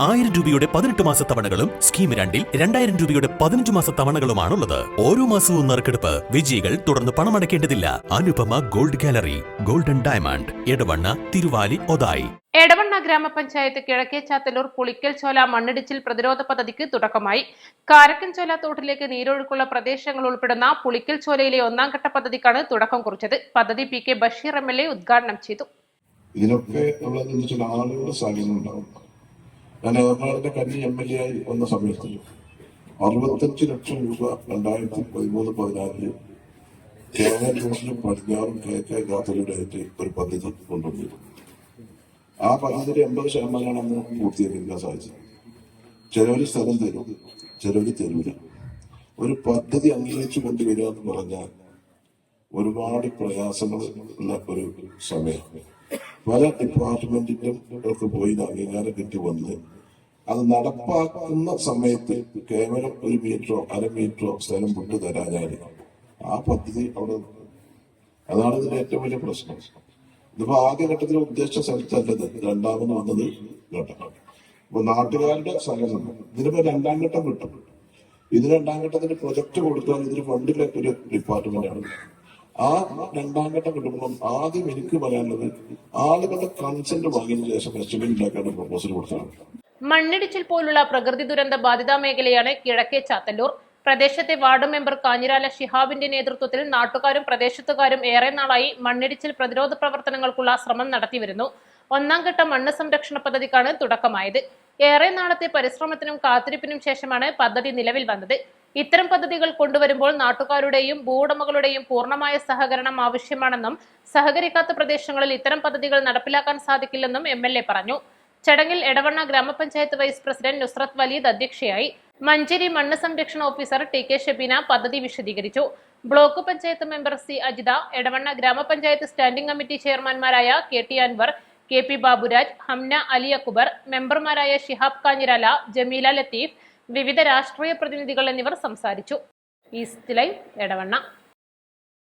1000 രൂപയുടെ 18 മാസ തവണകളും സ്കീം 2-ൽ 2000 രൂപയുടെ 15 മാസ തവണകളുമാണുള്ളത്. ഓരോ മാസവും നറുക്കെടുപ്പ്. വിജയികൾ തുടർന്ന് പണമടയ്ക്കേണ്ടതില്ല. Anupama gold gallery, golden diamond, Edavanna, Thiruvali, Othayi. Edavanna ഗ്രാമപഞ്ചായത്ത് കിഴക്കേച്ചാത്തല്ലൂർ പുളിക്കൽച്ചോല മണ്ണിടിച്ചിൽ പ്രതിരോധ പദ്ധതിക്ക് തുടക്കമായി. കാരക്കൻചോല തോട്ടിലേക്ക് നീരൊഴുക്കുള്ള പ്രദേശങ്ങൾ ഉൾപ്പെടുന്ന പുളിക്കൽച്ചോലയിലെ 1ാം ഘട്ട പദ്ധതിക്കാണ് തുടക്കം കുറിച്ചത്. പദ്ധതി PK ബഷീർ MLA ഉദ്ഘാടനം ചെയ്തു. ഇതിനൊക്കെ ആളുകളുടെ സാഹചര്യം ഉണ്ടാവും. ഞാൻ എറണാകുളത്തെ കന്നി MLA ആയി വന്ന സമയത്ത് 65 ലക്ഷം രൂപ 2013-14 കേരളത്തിലും പടിഞ്ഞാറും കിഴക്കേ കാത്തലൂരായിട്ട് ഒരു പദ്ധതി കൊണ്ടുവന്നിരുന്നു. ആ പദ്ധതിയുടെ 80% അന്ന് പൂർത്തീകരിക്കാൻ സാധിച്ചത്. ചിലവര് സ്ഥലം തരും, ചിലവര് തരൂല. ഒരു പദ്ധതി അംഗീകരിച്ചു കൊണ്ടുവരിക എന്ന് പറഞ്ഞാൽ ഒരുപാട് പ്രയാസങ്ങൾ ഉള്ള ഒരു സമയം. പല ഡിപ്പാർട്ട്മെന്റിലും പോയി അംഗീകാരം കിട്ടി വന്ന് അത് നടപ്പാക്കുന്ന സമയത്ത് കേവലം 1 മീറ്ററോ 1/2 മീറ്ററോ സ്ഥലം വിട്ടു തരാഞ്ഞാല് ആ പദ്ധതി അവിടെ. അതാണ് ഇതിന്റെ ഏറ്റവും വലിയ പ്രശ്നം. ഇതിപ്പോ ആദ്യഘട്ടത്തിൽ ഉദ്ദേശിച്ച സ്ഥലത്തല്ലത് രണ്ടാമത് വന്നത് ഘട്ടം. അപ്പൊ നാട്ടുകാരുടെ സഹകരണം ഇതിനിപ്പോ 2ാം ഘട്ടം കിട്ടും. ഇത് 2ാം ഘട്ടത്തിന് പ്രൊജക്ട് കൊടുക്കാൻ ഇതിന് ഫണ്ടിലെ ഒരു ഡിപ്പാർട്ട്മെന്റാണ്. ആ 2ാം ഘട്ടം കിട്ടുമ്പോൾ ആദ്യം എനിക്ക് പറയാനുള്ളത് ആളുകളുടെ കൺസെന്റ് വാങ്ങിയതിനു ശേഷം എസ്റ്റിമേറ്റ് ഉണ്ടാക്കാൻ പ്രപ്പോസൽ കൊടുത്താണ്. മണ്ണിടിച്ചിൽ പോലുള്ള പ്രകൃതി ദുരന്ത ബാധിത മേഖലയാണ് കിഴക്കേച്ചാത്തല്ലൂർ. പ്രദേശത്തെ വാർഡ് മെമ്പർ കാഞ്ഞിരാല ഷിഹാബിന്റെ നേതൃത്വത്തിൽ നാട്ടുകാരും പ്രദേശത്തുകാരും ഏറെ നാളായി മണ്ണിടിച്ചിൽ പ്രതിരോധ പ്രവർത്തനങ്ങൾക്കുള്ള ശ്രമം നടത്തിവരുന്നു. 1ാം ഘട്ട മണ്ണ് സംരക്ഷണ പദ്ധതിക്കാണ് തുടക്കമായത്. ഏറെ നാളത്തെ പരിശ്രമത്തിനും കാത്തിരിപ്പിനും ശേഷമാണ് പദ്ധതി നിലവിൽ വന്നത്. ഇത്തരം പദ്ധതികൾ കൊണ്ടുവരുമ്പോൾ നാട്ടുകാരുടെയും ഭൂവുടമകളുടെയും പൂർണ്ണമായ സഹകരണം ആവശ്യമാണെന്നും സഹകരിക്കാത്ത പ്രദേശങ്ങളിൽ ഇത്തരം പദ്ധതികൾ നടപ്പിലാക്കാൻ സാധിക്കില്ലെന്നും MLA പറഞ്ഞു. ചടങ്ങിൽ എടവണ്ണ ഗ്രാമപഞ്ചായത്ത് വൈസ് പ്രസിഡന്റ് നുസ്രത്ത് വലീദ് അധ്യക്ഷയായി. മഞ്ചേരി മണ്ണ് സംരക്ഷണ ഓഫീസർ TK ഷബീന പദ്ധതി വിശദീകരിച്ചു. Block panchayat member C Ajitha, Edavanna ഗ്രാമപഞ്ചായത്ത് സ്റ്റാൻഡിംഗ് കമ്മിറ്റി ചെയർമാൻമാരായ KT അൻവർ, KP ബാബുരാജ്, ഹംന അലി അക്ബർ, മെമ്പർമാരായ ഷിഹാബ് കാഞ്ഞിരാല, ജമീല ലത്തീഫ്, വിവിധ രാഷ്ട്രീയ പ്രതിനിധികൾ എന്നിവർ സംസാരിച്ചു. East live, Edavanna.